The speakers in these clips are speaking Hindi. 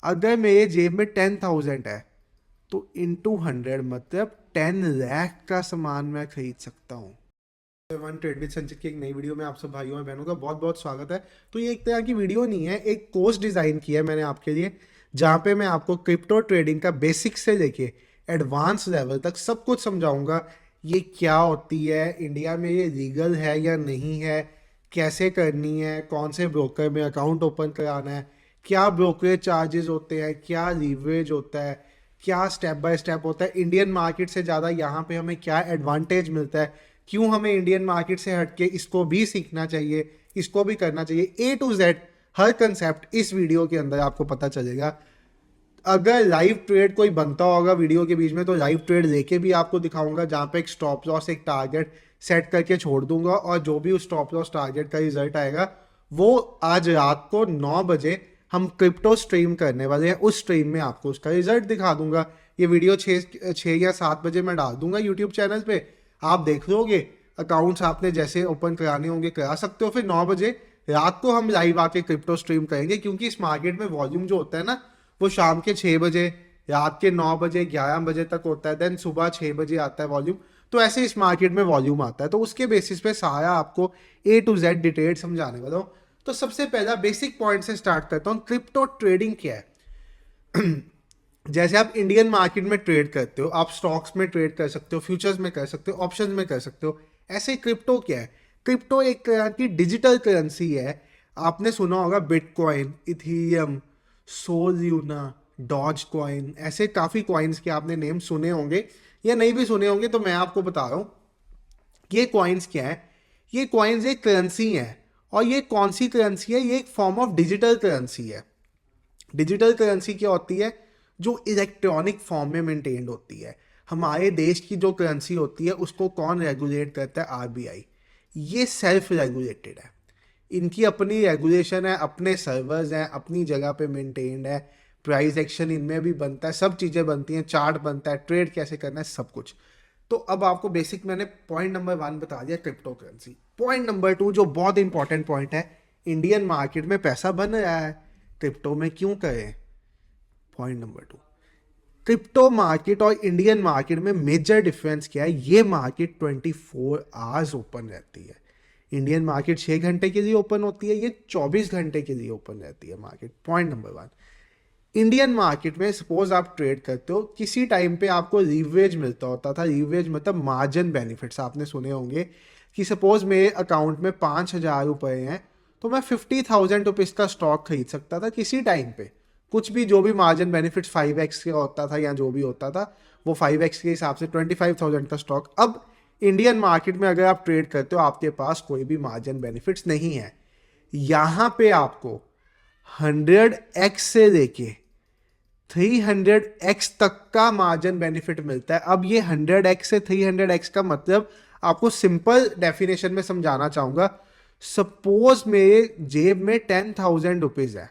अगर मेरे जेब में 10,000 है तो इंटू 100 मतलब 10 लाख का सामान मैं खरीद सकता हूँ। वन ट्रेड विद संचित की एक नई वीडियो में आप सब भाइयों और बहनों का बहुत बहुत स्वागत है। तो ये एक तरह की वीडियो नहीं है, एक कोर्स डिज़ाइन किया है मैंने आपके लिए, जहाँ पे मैं आपको क्रिप्टो ट्रेडिंग का बेसिक से लेके एडवांस लेवल तक सब कुछ समझाऊंगा। ये क्या होती है, इंडिया में ये लीगल है या नहीं है, कैसे करनी है, कौन से ब्रोकर में अकाउंट ओपन कराना है, क्या ब्रोकरेज चार्जेस होते हैं, क्या लीवरेज होता है, क्या स्टेप बाय स्टेप होता है, इंडियन मार्केट से ज़्यादा यहाँ पे हमें क्या एडवांटेज मिलता है, क्यों हमें इंडियन मार्केट से हटके इसको भी सीखना चाहिए, इसको भी करना चाहिए। ए टू जेड हर कंसेप्ट इस वीडियो के अंदर आपको पता चलेगा। अगर लाइव ट्रेड कोई बनता होगा वीडियो के बीच में तो लाइव ट्रेड लेके भी आपको दिखाऊंगा, जहाँ पे एक स्टॉप लॉस एक टारगेट सेट करके छोड़ दूंगा, और जो भी उस स्टॉप लॉस टारगेट का रिजल्ट आएगा वो आज रात को 9 बजे हम क्रिप्टो स्ट्रीम करने वाले हैं, उस स्ट्रीम में आपको उसका रिजल्ट दिखा दूंगा। ये वीडियो 6 या 7 बजे मैं डाल दूंगा यूट्यूब चैनल पे, आप देख लोगे। अकाउंट्स आपने जैसे ओपन कराने होंगे करा सकते हो। फिर 9 बजे रात को हम लाइव आके क्रिप्टो स्ट्रीम करेंगे, क्योंकि इस मार्केट में वॉल्यूम जो होता है ना, वो शाम के 6 बजे, रात के 9 बजे, 11 बजे तक होता है, देन सुबह 6 बजे आता है वॉल्यूम। तो ऐसे इस मार्केट में वॉल्यूम आता है, तो उसके बेसिस पे सारा आपको ए टू जेड डिटेल समझाने वाला हूँ। तो सबसे पहला बेसिक पॉइंट से स्टार्ट करता हूँ, क्रिप्टो ट्रेडिंग क्या है। जैसे आप इंडियन मार्केट में ट्रेड करते हो, आप स्टॉक्स में ट्रेड कर सकते हो, फ्यूचर्स में कर सकते हो, ऑप्शंस में कर सकते हो, ऐसे क्रिप्टो क्या है। क्रिप्टो एक तरह की डिजिटल करेंसी है। आपने सुना होगा बिटकॉइन, इथीरियम, सोल्यूना, डॉज कॉइन, ऐसे काफ़ी कॉइन्स के आपने नेम सुने होंगे या नहीं भी सुने होंगे, तो मैं आपको बता रहा हूँ ये कॉइन्स क्या है। ये कॉइन्स एक करेंसी है, और ये कौन सी करेंसी है, ये एक फॉर्म ऑफ डिजिटल करेंसी है। डिजिटल करेंसी क्या होती है? जो इलेक्ट्रॉनिक फॉर्म में मेंटेन्ड होती है। हमारे देश की जो करेंसी होती है उसको कौन रेगुलेट करता है? आरबीआई। ये सेल्फ रेगुलेटेड है, इनकी अपनी रेगुलेशन है, अपने सर्वर्स हैं, अपनी जगह पे मेंटेन्ड है, प्राइस एक्शन इनमें भी बनता है, सब चीज़ें बनती हैं, चार्ट बनता है, ट्रेड कैसे करना है, सब कुछ। तो अब आपको बेसिक मैंने पॉइंट नंबर 1 बता दिया, क्रिप्टो करेंसी। पॉइंट नंबर 2 जो बहुत इंपॉर्टेंट पॉइंट है, इंडियन मार्केट में पैसा बन रहा है, क्रिप्टो में क्यों करें? पॉइंट नंबर 2, क्रिप्टो मार्केट और इंडियन मार्केट में मेजर डिफरेंस क्या है। ये मार्केट 24 आवर्स ओपन रहती है। इंडियन मार्केट 6 घंटे के लिए ओपन होती है, ये 24 घंटे के लिए ओपन रहती है market. Point number 1, Indian market में सपोज आप ट्रेड करते हो, किसी टाइम पे आपको लीवरेज मिलता होता था। लीवरेज मतलब मार्जिन बेनिफिट्स आपने सुने होंगे कि सपोज मेरे अकाउंट में 5,000 रुपये हैं, तो मैं 50,000 रुपीज़ का स्टॉक खरीद सकता था किसी टाइम पे। कुछ भी जो भी मार्जिन बेनिफिट्स 5x का होता था या जो भी होता था, वो 5x के हिसाब से 25,000 का स्टॉक। अब इंडियन मार्केट में अगर आप ट्रेड करते हो, आपके पास कोई भी मार्जिन बेनिफिट्स नहीं है। यहाँ पे आपको 100x से लेके 300x तक का मार्जिन बेनिफिट मिलता है। अब ये 100x से 300x का मतलब आपको सिंपल डेफिनेशन में समझाना चाहूंगा। सपोज मेरे जेब में 10,000 रुपीज है,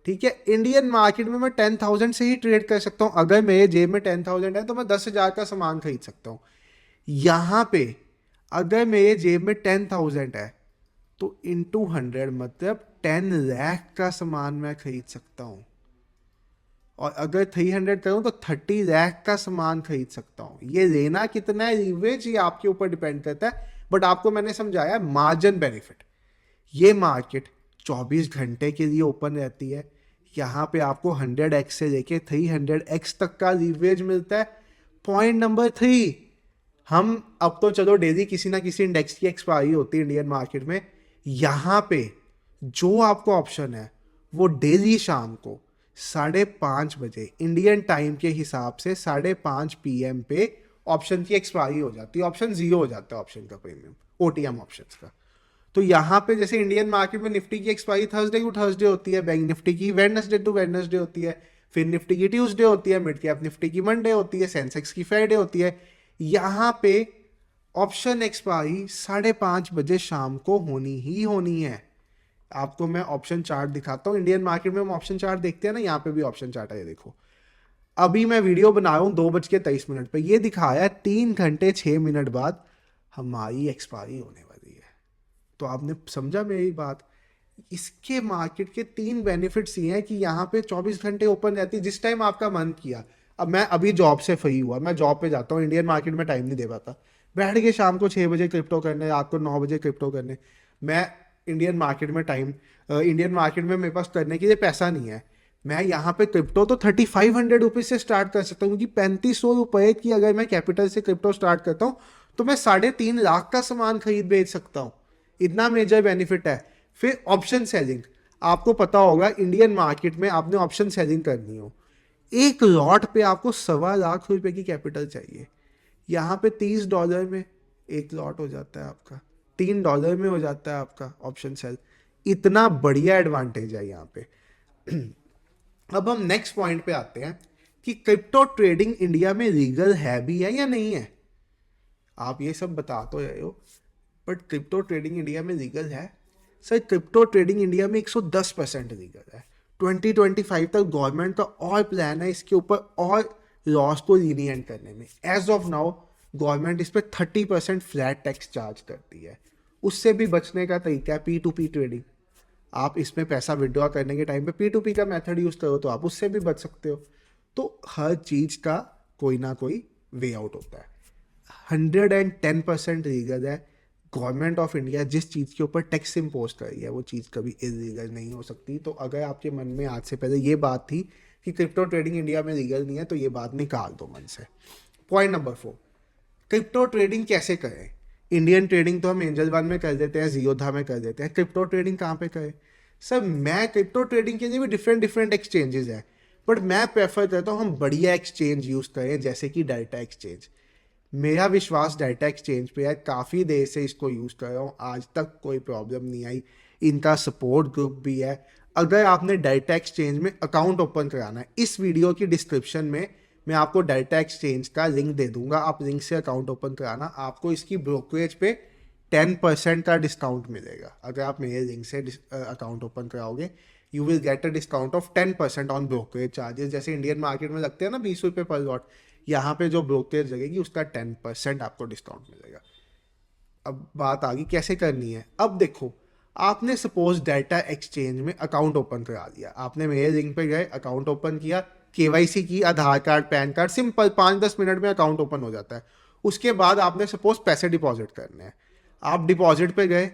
ठीक है। इंडियन मार्केट में मैं 10,000 से ही ट्रेड कर सकता हूं। अगर मेरे जेब में 10,000 है तो मैं 10,000 का सामान खरीद सकता हूं। यहां पे अगर मेरे जेब में 10,000 है तो इंटू 100 मतलब 10 लाख का सामान मैं खरीद सकता हूं। और अगर 300 करूँ तो 30 लाख का सामान खरीद सकता हूँ। ये लेना कितना है लीवरेज, ये आपके ऊपर डिपेंड करता है, बट आपको मैंने समझाया मार्जिन बेनिफिट। ये मार्केट 24 घंटे के लिए ओपन रहती है। यहाँ पे आपको 100x से लेके 300x तक का लीवरेज मिलता है। पॉइंट नंबर 3, हम अब तो चलो डेली किसी ना किसी इंडेक्स की एक्सपायरी होती है इंडियन मार्केट में। यहाँ पे जो आपको ऑप्शन है वो डेली शाम को 5:30 बजे इंडियन टाइम के हिसाब से 5:30 PM पे ऑप्शन की एक्सपायरी हो जाती है, ऑप्शन जीरो हो जाता है, ऑप्शन का प्रीमियम, ओटीएम ऑप्शन का। तो यहाँ पे जैसे इंडियन मार्केट में निफ्टी की एक्सपायरी थर्सडे टू थर्सडे होती है, बैंक निफ्टी की वेडनेसडे टू वेडनेसडे होती है, फिर निफ्टी की ट्यूसडे होती है, मिड कैप निफ्टी की मंडे होती है, सेंसेक्स की फ्राइडे होती है। यहाँ पे ऑप्शन एक्सपायरी 5:30 बजे शाम को होनी ही होनी है। आपको मैं ऑप्शन चार्ट दिखाता हूँ। इंडियन मार्केट में हम ऑप्शन चार्ट देखते हैं ना, यहाँ पे भी ऑप्शन चार्ट है, ये देखो। अभी मैं वीडियो बना रहा हूँ 2:23 पे, ये दिखाया 3 घंटे 6 मिनट बाद हमारी एक्सपायरी होने वाली है। तो आपने समझा मेरी बात? इसके मार्केट के 3 बेनिफिट्स ये हैं कि यहाँ पे 24 घंटे ओपन रहती है जिस टाइम आपका मन किया। अब मैं अभी जॉब से फ्री हुआ, मैं जॉब पे जाता हूँ, इंडियन मार्केट में टाइम नहीं दे पाता, बैठ के शाम को 6 बजे क्रिप्टो करने, रात को 9 बजे क्रिप्टो करने। मैं इंडियन मार्केट में इंडियन मार्केट में मेरे पास करने के लिए पैसा नहीं है। मैं यहाँ पे क्रिप्टो तो 3500 रुपीज से स्टार्ट कर सकता हूँ, क्योंकि 3500 रुपये की अगर मैं कैपिटल से क्रिप्टो स्टार्ट करता हूँ तो मैं 3.5 लाख का सामान खरीद बेच सकता हूँ। इतना मेजर बेनिफिट है। फिर ऑप्शन सेलिंग, आपको पता होगा इंडियन मार्केट में आपने ऑप्शन सेलिंग करनी हो, एक लॉट पे आपको 1.25 लाख की कैपिटल चाहिए। यहाँ पे $30 में एक लॉट हो जाता है आपका, $3 में हो जाता है आपका ऑप्शन सेल। इतना बढ़िया एडवांटेज है यहाँ पे। अब हम नेक्स्ट पॉइंट पे आते हैं कि क्रिप्टो ट्रेडिंग इंडिया में लीगल है भी है या नहीं है। आप ये सब बता तो रहे हो, बट क्रिप्टो ट्रेडिंग इंडिया में लीगल है? सर क्रिप्टो ट्रेडिंग इंडिया में 110% लीगल है। 2025 तक गवर्नमेंट का और प्लान है इसके ऊपर और लॉस को लीनियंट करने में। एज ऑफ नाउ गवर्नमेंट इस पर 30% फ्लैट टैक्स चार्ज करती है। उससे भी बचने का तरीका है P2P ट्रेडिंग। आप इसमें पैसा विड्रॉ करने के टाइम पे P2P का मेथड यूज़ करो तो आप उससे भी बच सकते हो। तो हर चीज़ का कोई ना कोई वे आउट होता है। 110% लीगल है। गवर्नमेंट ऑफ इंडिया जिस चीज़ के ऊपर टैक्स इम्पोज कर रही है वो चीज़ कभी इलीगल नहीं हो सकती। तो अगर आपके मन में आज से पहले ये बात थी कि क्रिप्टो ट्रेडिंग इंडिया में लीगल नहीं है तो ये बात निकाल दो मन से। पॉइंट नंबर 4, क्रिप्टो ट्रेडिंग कैसे करें। इंडियन ट्रेडिंग तो हम एंजल वन में कर देते हैं, जियोधा में कर देते हैं, क्रिप्टो ट्रेडिंग कहाँ पे करें। सर मैं क्रिप्टो ट्रेडिंग के लिए भी डिफरेंट एक्सचेंजेस हैं, बट मैं प्रेफर करता हूँ हम बढ़िया एक्सचेंज यूज़ करें जैसे कि डाटा एक्सचेंज। मेरा विश्वास डाटा एक्सचेंज पे है, काफ़ी देर से इसको यूज़ कर रहा हूँ, आज तक कोई प्रॉब्लम नहीं आई। इनका सपोर्ट ग्रुप भी है। अगर आपने डाटा एक्सचेंज में अकाउंट ओपन कराना है, इस वीडियो की डिस्क्रिप्शन में मैं आपको डाटा एक्सचेंज का लिंक दे दूंगा, आप लिंक से अकाउंट ओपन कराना। आपको इसकी ब्रोकरेज पे 10% का डिस्काउंट मिलेगा। अगर आप मेरे लिंक से अकाउंट ओपन कराओगे you will get a discount of 10% on brokerage charges. जैसे इंडियन मार्केट में लगते हैं ना 20 रुपये पर लॉट, यहाँ पे जो ब्रोकरेज लगेगी उसका 10% आपको डिस्काउंट मिलेगा। अब बात आ गई कैसे करनी है। अब देखो, आपने सपोज डाटा एक्सचेंज में अकाउंट ओपन करा दिया, आपने मेरे लिंक पे गए, अकाउंट ओपन किया, KYC की, Aadhaar card, PAN card, simple 5-10 minute में अकाउंट ओपन हो जाता है। उसके बाद आपने सपोज पैसे डिपॉजिट करने हैं, आप डिपॉजिट पे गए,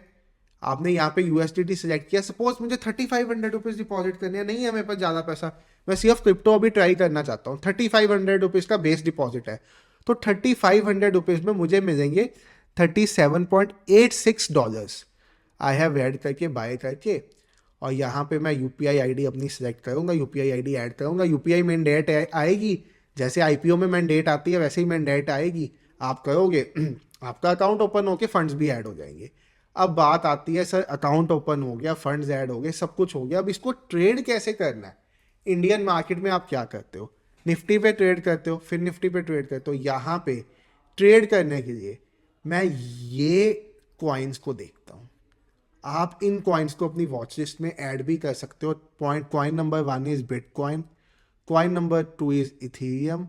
आपने यहाँ पे USDT सिलेक्ट किया। सपोज मुझे 3500 रुपीज़ डिपॉजिट करने हैं, नहीं है मेरे पास ज़्यादा पैसा, मैं सिर्फ क्रिप्टो अभी ट्राई करना चाहता हूँ। 3500 रुपीज़ का बेस डिपॉजिट है, तो 3500 रुपीज़ में मुझे मिलेंगे $37.86। आई हैव ऐड करके बाय करके, और यहाँ पे मैं UPI ID अपनी सिलेक्ट करूँगा, UPI ID ऐड करूँगा, UPI मैंडेट आएगी। जैसे IPO में मैंडेट आती है वैसे ही मैंडेट आएगी, आप करोगे आपका अकाउंट ओपन होके फंड्स भी ऐड हो जाएंगे। अब बात आती है सर अकाउंट ओपन हो गया, फंड्स ऐड हो गए, सब कुछ हो गया, अब इसको ट्रेड कैसे करना है। इंडियन मार्केट में आप क्या करते हो, निफ्टी पे ट्रेड करते हो, फिर निफ्टी पे ट्रेड करते हो। यहाँ पे ट्रेड करने के लिए मैं ये कॉइन्स को देखता हूँ। आप इन कॉइन्स को अपनी वॉच लिस्ट में ऐड भी कर सकते हो। Coin number 1 is bitcoin, coin number 2 is Ethereum,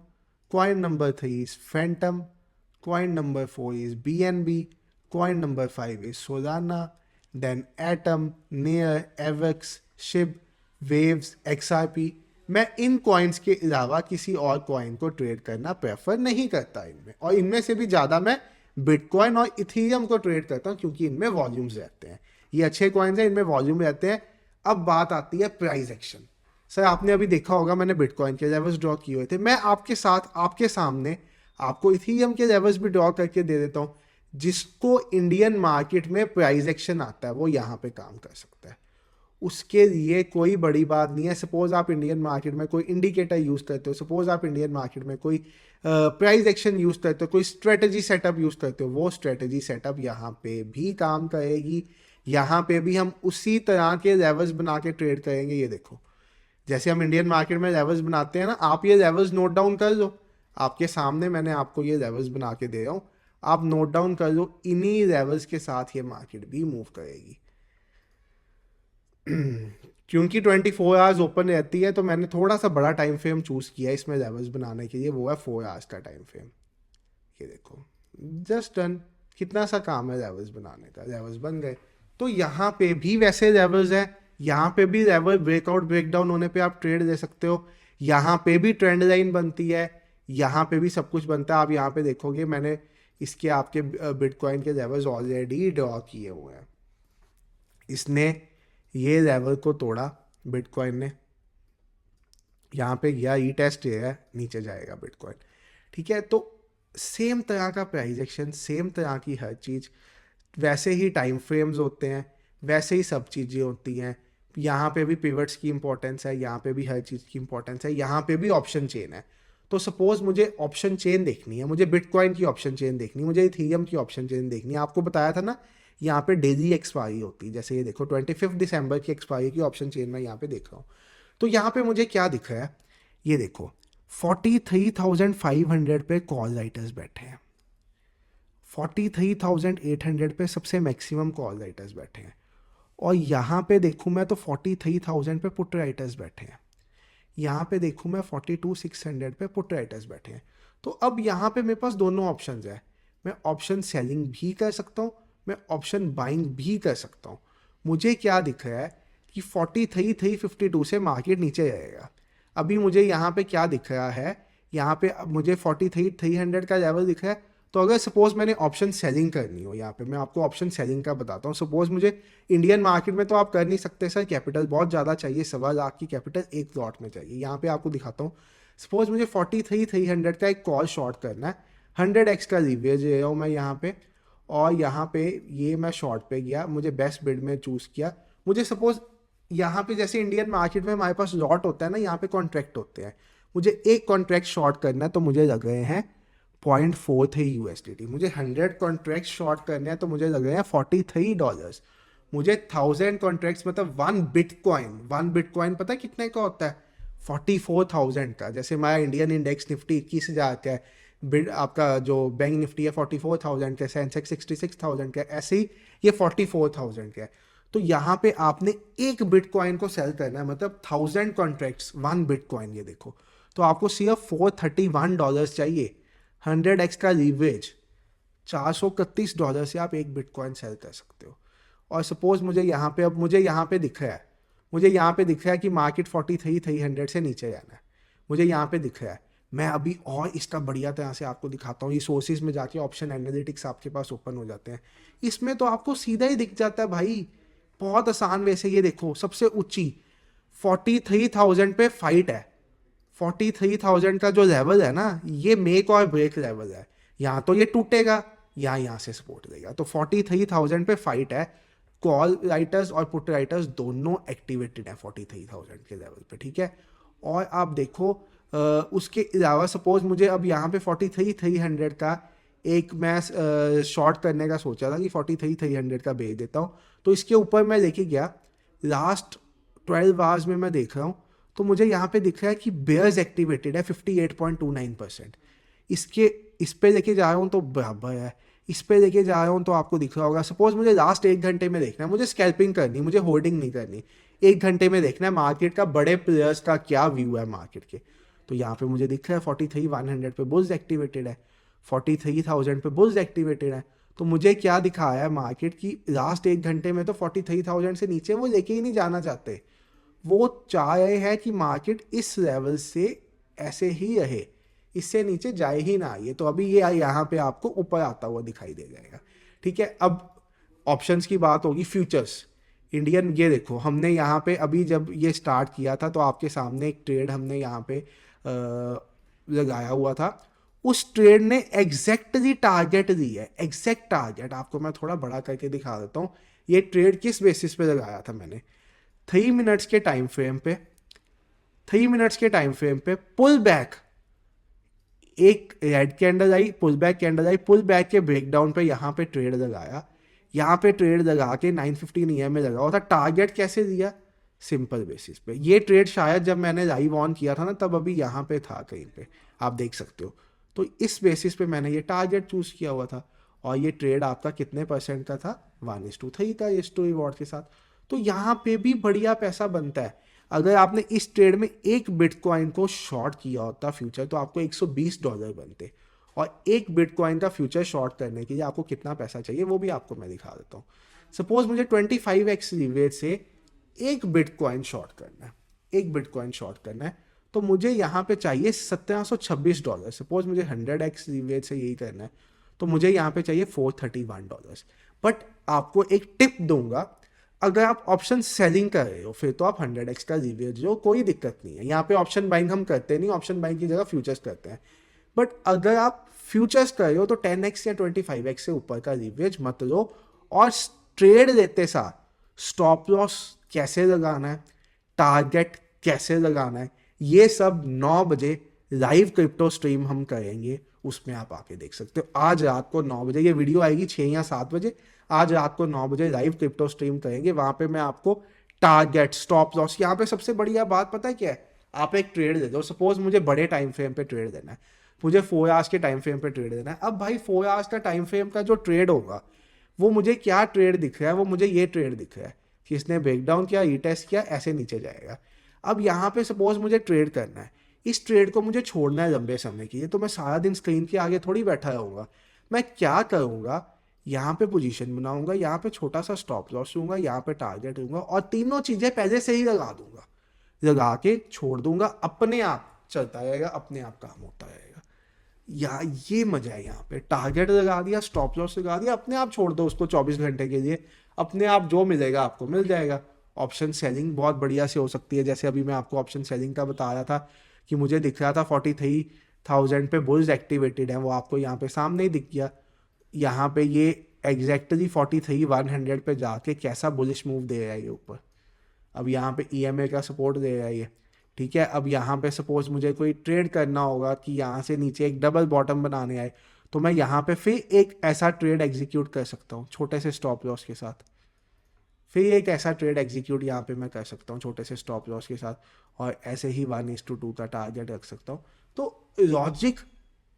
coin number 3 is Fantom, coin number 4 is BNB, coin number 5 is Solana, then Atom, Near, Avax, Shib, Waves, XRP। मैं इन कॉइन्स के अलावा किसी और कॉइन को ट्रेड करना प्रेफर नहीं करता इनमें, और इनमें से भी ज़्यादा मैं बिटकॉइन और इथेरियम को ट्रेड करता हूँ क्योंकि इनमें वॉल्यूम्स रहते हैं। ये अच्छे कॉइन्स हैं, इनमें वॉल्यूम रहते हैं। अब बात आती है प्राइस एक्शन। सर आपने अभी देखा होगा मैंने बिटकॉइन के लेवल्स ड्रॉ किए हुए थे, मैं आपके साथ आपके सामने आपको इथेरियम के लेवल्स भी ड्रॉ करके दे देता हूँ। जिसको इंडियन मार्केट में प्राइस एक्शन आता है वो यहाँ पे काम कर सकता है, उसके लिए कोई बड़ी बात नहीं है। सपोज आप इंडियन मार्केट में कोई इंडिकेटर यूज़ करते हो, सपोज आप इंडियन मार्केट में कोई प्राइस एक्शन यूज़ करते हो, कोई स्ट्रेटजी सेटअप यूज़ करते हो, वो स्ट्रेटजी सेटअप यहाँ पे भी काम करेगी। यहाँ पे भी हम उसी तरह के लेवल्स बना के ट्रेड करेंगे। ये देखो, जैसे हम इंडियन मार्केट में लेवल्स बनाते हैं ना, आप ये लेवल्स नोट डाउन कर लो। आपके सामने मैंने आपको ये लेवल्स बना के दे रहा हूँ, आप नोट डाउन कर लो। इन्हीं लेवल्स के साथ ये मार्केट भी मूव करेगी। क्योंकि 24 आवर्स ओपन रहती है तो मैंने थोड़ा सा बड़ा टाइम फ्रेम चूज़ किया इसमें लेवल्स बनाने के लिए, वो है 4 आवर्स का टाइम फ्रेम। ये देखो, जस्ट डन। कितना सा काम है लेवल्स बनाने का, लेवल्स बन गए। तो यहाँ पे भी वैसे लेवल्स हैं, यहाँ पे भी लेवल ब्रेकआउट ब्रेकडाउन होने पे आप ट्रेड दे सकते हो, यहाँ पे भी ट्रेंड लाइन बनती है, यहाँ पे भी सब कुछ बनता है। आप यहाँ पे देखोगे मैंने इसके आपके बिटकॉइन के लेवल्स ऑलरेडी ड्रॉ किए हुए हैं। इसने ये लेवल को तोड़ा बिटकॉइन ने, यहाँ पे गया ई टेस्ट ये है, नीचे जाएगा बिटकॉइन, ठीक है। तो सेम तरह का प्राइस एक्शन, सेम तरह की हर चीज़, वैसे ही टाइम फ्रेम्स होते हैं, वैसे ही सब चीज़ें होती हैं। यहाँ पे भी पिवट्स की इंपॉर्टेंस है, यहाँ पे भी हर चीज़ की इंपॉर्टेंस है, यहाँ पे भी ऑप्शन चेन है। तो सपोज मुझे ऑप्शन चेन देखनी है, मुझे बिटकॉइन की ऑप्शन चेन देखनी है, मुझे इथेरियम की ऑप्शन चेन देखनी है। आपको बताया था ना यहाँ पे डेली एक्सपायरी होती है, जैसे ये देखो 25 दिसंबर की एक्सपायरी की ऑप्शन चेन मैं यहाँ पे देख रहा हूँ। तो यहाँ पे मुझे क्या दिख रहा है, ये देखो 43,500 पे कॉल राइटर्स बैठे हैं, 43,800 पे सबसे मैक्सिमम कॉल राइटर्स बैठे हैं, और यहाँ पे देखूँ मैं तो 43,000 पे पुट राइटर्स बैठे हैं, यहाँ पे देखूँ मैं 42,600 पे पुट राइटर्स बैठे हैं। तो अब यहाँ पे मेरे पास दोनों ऑप्शंस है, मैं ऑप्शन सेलिंग भी कर सकता हूँ, मैं ऑप्शन बाइंग भी कर सकता हूँ। मुझे क्या दिख रहा है कि 43,352 से मार्केट नीचे जाएगा। अभी मुझे यहाँ पे क्या दिख रहा है, यहाँ पे अब मुझे 43,300 का लेवल दिख रहा है। तो अगर सपोज मैंने ऑप्शन सेलिंग करनी हो, यहाँ पे मैं आपको ऑप्शन सेलिंग का बताता हूँ। सपोज मुझे इंडियन मार्केट में तो आप कर नहीं सकते सर, कैपिटल बहुत ज़्यादा चाहिए, 1.25 की कैपिटल एक लॉट में चाहिए। यहाँ पे आपको दिखाता हूँ, सपोज मुझे 43,300 का एक कॉल शॉर्ट करना है, 100x का लीवरेज ले रहा हूँ मैं यहाँ पे, और यहाँ पे ये मैं शॉर्ट पे गया, मुझे बेस्ट बिड में चूज़ किया। मुझे सपोज यहाँ पे जैसे इंडियन मार्केट में हमारे पास लॉट होता है ना, यहाँ पे कॉन्ट्रैक्ट होते हैं, मुझे एक कॉन्ट्रैक्ट शॉर्ट करना है तो मुझे लग रहे हैं $0.43 USDT। मुझे 100 कॉन्ट्रैक्ट शॉर्ट करने हैं तो मुझे लग रहे हैं $43। मुझे 1000 कॉन्ट्रैक्ट्स मतलब 1 बिटकॉइन पता है कितने का होता है, 44,000 का। जैसे हमारा इंडियन इंडेक्स निफ्टी 21,000 का है, बिड आपका जो बैंक निफ्टी है 44,000 का, सेंसेक्स 66,000 का, ऐसे ही ये 44,000 का है। तो यहाँ पे आपने एक बिटकॉइन को सेल करना है, मतलब 1000 कॉन्ट्रैक्ट्स 1 बिटकॉइन, ये देखो। तो आपको सिर्फ $431 चाहिए, 100x का लीवरेज, $431 से आप एक बिटकॉइन सेल कर सकते हो। और सपोज मुझे यहाँ पे, अब मुझे यहाँ पे दिख रहा है, मुझे यहाँ पे दिख रहा है कि मार्केट 43,300 से नीचे जाना है, मुझे यहाँ पे दिख रहा है। मैं अभी और इसका बढ़िया तरह से आपको दिखाता हूँ। ये सोर्सेज में जाके ऑप्शन एनालिटिक्स आपके पास ओपन हो जाते हैं, इसमें तो आपको सीधा ही दिख जाता है भाई, बहुत आसान। वैसे ये देखो सबसे ऊंची 43,000 पे फाइट है, 43,000 का जो लेवल है ना, ये मेक और ब्रेक लेवल है। यहाँ तो ये टूटेगा, यहाँ से सपोर्ट देगा। तो 43,000 पे फाइट है, कॉल राइटर्स और पुट राइटर्स दोनों एक्टिवेटेड है 43,000 के लेवल पे, ठीक है। और आप देखो उसके अलावा सपोज मुझे अब यहाँ पे 43,300 का एक मैं शॉर्ट करने का सोचा था कि 43,300 का बेच देता हूँ। तो इसके ऊपर मैं लेके गया, लास्ट 12 आवर्स में मैं देख रहा हूँ, तो मुझे यहाँ पे दिख रहा है कि बेयर्स एक्टिवेटेड है 58.29%। इस पे लेके जा रहा हूँ तो बराबर है, इस पे लेके जा रहा हूँ तो आपको दिख रहा होगा। सपोज मुझे लास्ट 1 घंटे में देखना है, मुझे स्कैल्पिंग करनी, मुझे होल्डिंग नहीं करनी, 1 घंटे में देखना है मार्केट का, बड़े प्लेयर्स का क्या व्यू है मार्केट के। तो यहाँ पे मुझे दिख रहा है 43,100 पे बुल्स एक्टिवेटेड है, 43,000 पे बुल्स एक्टिवेटेड है। तो मुझे क्या दिखाया है मार्केट की, लास्ट 1 घंटे में तो 43,000 से नीचे वो लेके ही नहीं जाना चाहते, वो चाह रहे हैं कि मार्केट इस लेवल से ऐसे ही रहे, इससे नीचे जाए ही ना। ये तो अभी ये यहाँ पे आपको ऊपर आता हुआ दिखाई दे जाएगा, ठीक है। अब ऑप्शंस की बात होगी, फ्यूचर्स इंडियन, ये देखो हमने यहाँ पे अभी जब ये स्टार्ट किया था तो आपके सामने एक ट्रेड हमने यहाँ पे लगाया हुआ था, उस ट्रेड ने एग्जैक्टली टारगेट दी है, एग्जैक्ट टारगेट। आपको मैं थोड़ा बड़ा करके दिखा देता हूँ, ये ट्रेड किस बेसिस पे लगाया था मैंने। 3 मिनट्स के टाइम फ्रेम पे, 3 मिनट्स के टाइम फ्रेम पे पुल बैक, एक रेड कैंडल आई, पुल बैक कैंडल आई, पुल बैक के ब्रेकडाउन पे यहाँ पे ट्रेड लगाया, यहाँ पे ट्रेड लगा के 915 EM में लगा हुआ था। टारगेट कैसे दिया, सिंपल बेसिस पे। ये ट्रेड शायद जब मैंने लाइव ऑन किया था ना, तब अभी यहाँ पे था कहीं पे, आप देख सकते हो। तो इस बेसिस पे मैंने ये टारगेट चूज किया हुआ था, और ये ट्रेड आपका कितने % का था, 1:3 का इस टू रिवॉर्ड के साथ। तो यहाँ पे भी बढ़िया पैसा बनता है। अगर आपने इस ट्रेड में एक बिटकॉइन को शॉर्ट किया होता फ्यूचर, तो आपको $120 बनते। और एक बिटकॉइन का फ्यूचर शॉर्ट करने के लिए आपको कितना पैसा चाहिए वो भी आपको मैं दिखा देता हूँ। सपोज मुझे 25x लीवरेज से एक बिटकॉइन शॉर्ट करना है, एक बिटकॉइन शॉर्ट करना है, तो मुझे यहाँ पे चाहिए $1726। सपोज मुझे 100x लीवरेज से यही करना है, तो मुझे यहाँ पे चाहिए $431। बट आपको एक टिप दूंगा, अगर आप ऑप्शन सेलिंग कर रहे हो फिर तो आप 100x का लीवरेज लो, कोई दिक्कत नहीं है। यहाँ पे ऑप्शन बाइंग हम करते नहीं, ऑप्शन बाइंग की जगह फ्यूचर्स करते हैं। बट अगर आप फ्यूचर्स कर रहे हो तो 10x या 25x से ऊपर का लीवरेज मत लो। और ट्रेड लेते साथ स्टॉप लॉस कैसे लगाना है, टारगेट कैसे लगाना है, ये सब 9 बजे लाइव क्रिप्टो स्ट्रीम हम करेंगे, उसमें आप आके देख सकते हो। आज रात को 9 बजे, ये वीडियो आएगी 6 या 7 बजे, आज रात को 9 बजे लाइव क्रिप्टो स्ट्रीम करेंगे। वहां पे मैं आपको टारगेट, स्टॉप लॉस, यहाँ पे सबसे बढ़िया बात पता है क्या है, आप एक ट्रेड दे दो। सपोज मुझे बड़े टाइम फ्रेम पे ट्रेड देना है, मुझे 4 आवर्स के टाइम फ्रेम पे ट्रेड देना है। अब भाई 4 आवर्स का टाइम फ्रेम का जो ट्रेड होगा वो मुझे क्या ट्रेड दिख रहा है, वो मुझे ये ट्रेड दिख रहा है कि इसने ब्रेकडाउन किया, रीटेस्ट किया, ऐसे नीचे जाएगा। अब यहाँ पे सपोज मुझे ट्रेड करना है, इस ट्रेड को मुझे छोड़ना है लंबे समय के लिए, तो मैं सारा दिन स्क्रीन के आगे थोड़ी बैठा रहूँगा। मैं क्या करूँगा, यहाँ पे पोजीशन बनाऊंगा, यहाँ पे छोटा सा स्टॉप लॉस लूँगा, यहाँ पे टारगेट लूँगा, और तीनों चीज़ें पहले से ही लगा दूंगा, लगा के छोड़ दूंगा, अपने आप चलता रहेगा, अपने आप काम होता रहेगा। या ये मजा है, यहाँ पे टारगेट लगा दिया, स्टॉप लॉस लगा दिया, अपने आप छोड़ दो उसको 24 घंटे के लिए, अपने आप जो मिलेगा आपको मिल जाएगा। ऑप्शन सेलिंग बहुत बढ़िया से हो सकती है, जैसे अभी मैं आपको ऑप्शन सेलिंग का बता रहा था कि मुझे दिख रहा था 43,000 पे बुल्स एक्टिवेटेड है, वो आपको यहाँ पे सामने ही दिख गया। यहाँ पे ये एग्जैक्टली 43,100 पे जाके कैसा बुलिश मूव दे रहा है ये ऊपर। अब यहाँ पे EMA का सपोर्ट दे रहा है ये, ठीक है। अब यहाँ पे सपोज मुझे कोई ट्रेड करना होगा कि यहाँ से नीचे एक डबल बॉटम बनाने आए, तो मैं यहाँ पे फिर एक ऐसा ट्रेड एग्जीक्यूट कर सकता हूँ छोटे से स्टॉप लॉस के साथ, फिर एक ऐसा ट्रेड एग्जीक्यूट यहाँ पे मैं कर सकता हूँ छोटे से स्टॉप लॉस के साथ, और ऐसे ही 1:2 का टारगेट रख सकता हूँ। तो लॉजिक,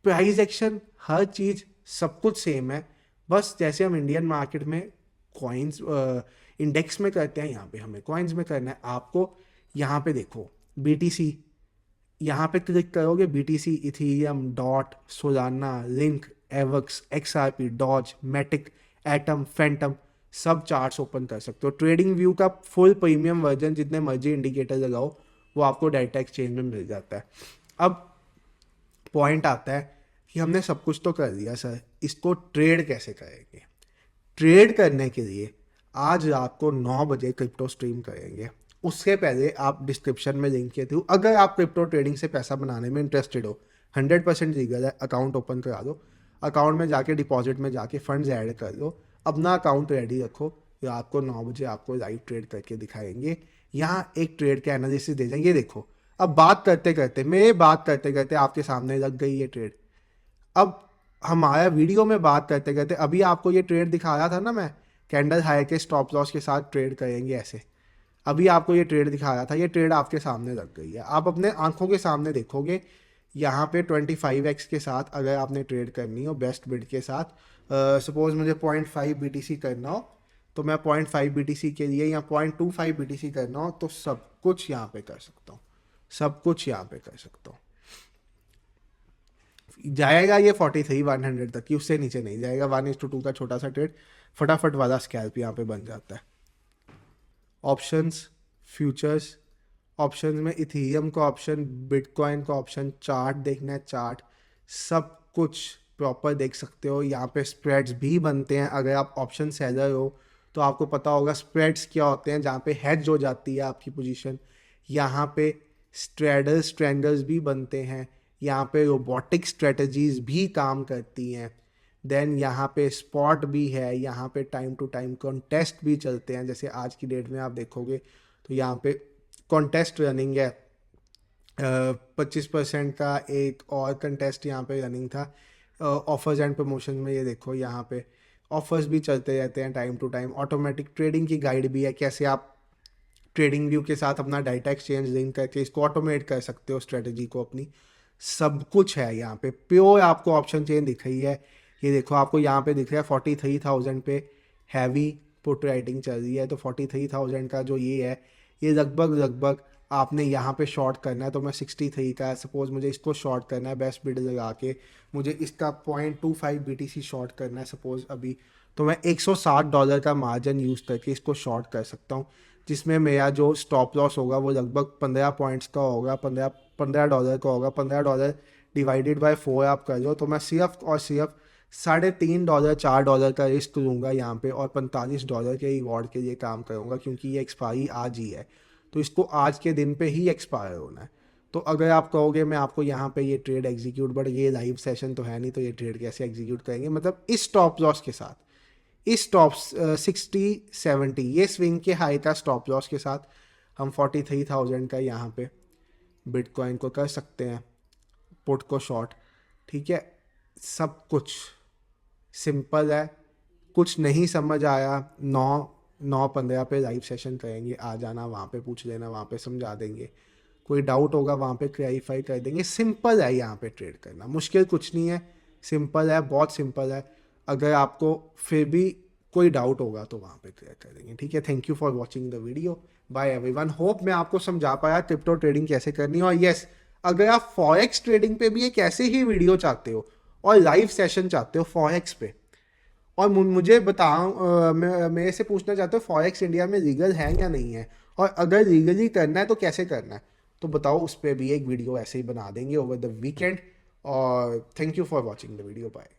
प्राइस एक्शन, हर चीज़ सब कुछ सेम है। बस जैसे हम इंडियन मार्केट में कॉइन्स इंडेक्स में करते हैं, यहाँ पे हमें कॉइन्स में करना है। आपको यहाँ पे देखो BTC, यहाँ पे क्लिक करोगे, BTC, Ethereum, dot, Solana, link, Avax, XRP, Doge, Matic, Atom, Fantom, सब चार्ट्स ओपन कर सकते हो। ट्रेडिंग व्यू का फुल प्रीमियम वर्जन, जितने मर्जी इंडिकेटर लगाओ, वो आपको डाटा एक्सचेंज में मिल जाता है। अब पॉइंट आता है कि हमने सब कुछ तो कर दिया सर, इसको ट्रेड कैसे करेंगे। ट्रेड करने के लिए आज रात को 9 बजे क्रिप्टो स्ट्रीम करेंगे। उससे पहले आप डिस्क्रिप्शन में लिंक के थ्रू, अगर आप क्रिप्टो ट्रेडिंग से पैसा बनाने में इंटरेस्टेड हो, 100% लीगल है, अकाउंट ओपन करा दो। अकाउंट में जाके डिपॉजिट में जाके फंड्स ऐड कर दो, अपना अकाउंट रेडी रखो। रात को 9 बजे आपको लाइव ट्रेड करके दिखाएंगे, यहाँ एक ट्रेड का एनालिसिस दे जाएंगे। देखो अब बात करते करते, मेरे बात करते करते आपके सामने लग गई ये ट्रेड। अब हमारा वीडियो में बात करते करते अभी आपको ये ट्रेड दिखा रहा था ना मैं, कैंडल हाई के स्टॉप लॉस के साथ ट्रेड करेंगे ऐसे, अभी आपको ये ट्रेड दिखा रहा था, ये ट्रेड आपके सामने लग गई है। आप अपने आंखों के सामने देखोगे, यहाँ पे 25x के साथ अगर आपने ट्रेड करनी हो बेस्ट बिड के साथ, सपोज मुझे 0.5 BTC करना हो, तो मैं 0.5 BTC के लिए, या 0.25 BTC करना हो, तो सब कुछ यहाँ पे कर सकता हूँ, सब कुछ यहाँ पे कर सकता हूँ। जाएगा ये 43,100 तक की, उससे नीचे नहीं जाएगा। 1:2 का छोटा सा ट्रेड, फटाफट वाला स्कैल्प यहाँ पे बन जाता है। ऑप्शंस, फ्यूचर्स, ऑप्शन में इथीरियम का ऑप्शन, बिटकॉइन का ऑप्शन, चार्ट देखना है, चार्ट सब कुछ प्रॉपर देख सकते हो। यहाँ पे स्प्रेड्स भी बनते हैं, अगर आप ऑप्शन सेलर हो तो आपको पता होगा स्प्रेड्स क्या होते हैं, जहाँ पे हेज हो जाती है आपकी पोजीशन। यहाँ पे स्ट्रेडर्स, स्ट्रेंगर्स भी बनते हैं, यहाँ पे रोबोटिक स्ट्रेटजीज भी काम करती हैं। देन यहाँ पे स्पॉट भी है, यहाँ पे टाइम टू टाइम कॉन्टेस्ट भी चलते हैं। जैसे आज की डेट में आप देखोगे तो यहाँ पे कॉन्टेस्ट रनिंग है, 25% का एक और कंटेस्ट यहाँ पे रनिंग था। ऑफर्स एंड प्रमोशन में ये देखो, यहाँ पे ऑफर्स भी चलते रहते हैं time to time. Automatic trading की गाइड भी है, कैसे आप ट्रेडिंग व्यू के साथ अपना डाटा एक्सचेंज लिंक करके इसको ऑटोमेट कर सकते हो, स्ट्रेटजी को अपनी। सब कुछ है यहाँ पे, प्योर आपको ऑप्शन चेन दिख रही है। ये देखो आपको यहाँ पे दिख रहा है 43,000 पे हैवी पुट राइटिंग चल रही है, तो 43,000 का जो ये है, ये लगभग आपने यहाँ पे शॉर्ट करना है। तो मैं 63 का, सपोज मुझे इसको शॉर्ट करना है बेस्ट बिड लगा के, मुझे इसका 0.25 BTC शॉर्ट करना है सपोज अभी, तो मैं $160 का मार्जिन यूज़ करके इसको शॉर्ट कर सकता हूँ, जिसमें मेरा जो स्टॉप लॉस होगा वो लगभग 15 पॉइंट्स का होगा, $15 का होगा। $15 डिवाइडेड बाय 4 आप कर लो, तो मैं सिर्फ और सिर्फ $3.5 $4 का रिस्क लूँगा यहाँ पे, और $45 के रिवॉर्ड के लिए काम करूँगा, क्योंकि ये एक्सपायरी आज ही है, तो इसको आज के दिन पे ही एक्सपायर होना है। तो अगर आप कहोगे मैं आपको यहाँ पे ये ट्रेड एग्जीक्यूट, बट ये लाइव सेशन तो है नहीं, तो ये ट्रेड कैसे एग्जीक्यूट करेंगे, मतलब इस स्टॉप लॉस के साथ, इस टॉप 60-70 ये स्विंग के हाई का स्टॉप लॉस के साथ हम 43,000 का यहाँ पे बिटकॉइन को कर सकते हैं, पुट को शॉर्ट। ठीक है, सब कुछ सिंपल है। कुछ नहीं समझ आया, 9-15 पे लाइव सेशन करेंगे, आ जाना, वहाँ पे पूछ लेना, वहाँ पे समझा देंगे। कोई डाउट होगा वहाँ पे क्लैरिफाई कर देंगे। सिंपल है यहाँ पे ट्रेड करना, मुश्किल कुछ नहीं है, सिंपल है, बहुत सिंपल है। अगर आपको फिर भी कोई डाउट होगा तो वहाँ पे क्लियर कर देंगे। ठीक है, thank you for watching the video, bye everyone. Hope मैं आपको समझा पाया क्रिप्टो ट्रेडिंग कैसे करनी है। और यस, अगर आप फॉरेक्स ट्रेडिंग पे भी एक ऐसे ही वीडियो चाहते हो और लाइव सेशन चाहते हो फॉरेक्स पे, और मुझे बताओ, मेरे से पूछना चाहते हो फॉरेक्स इंडिया में लीगल है या नहीं है, और अगर लीगली करना है तो कैसे करना है, तो बताओ, उस पर भी एक वीडियो ऐसे ही बना देंगे ओवर द वीकेंड। और thank you for watching the video, bye.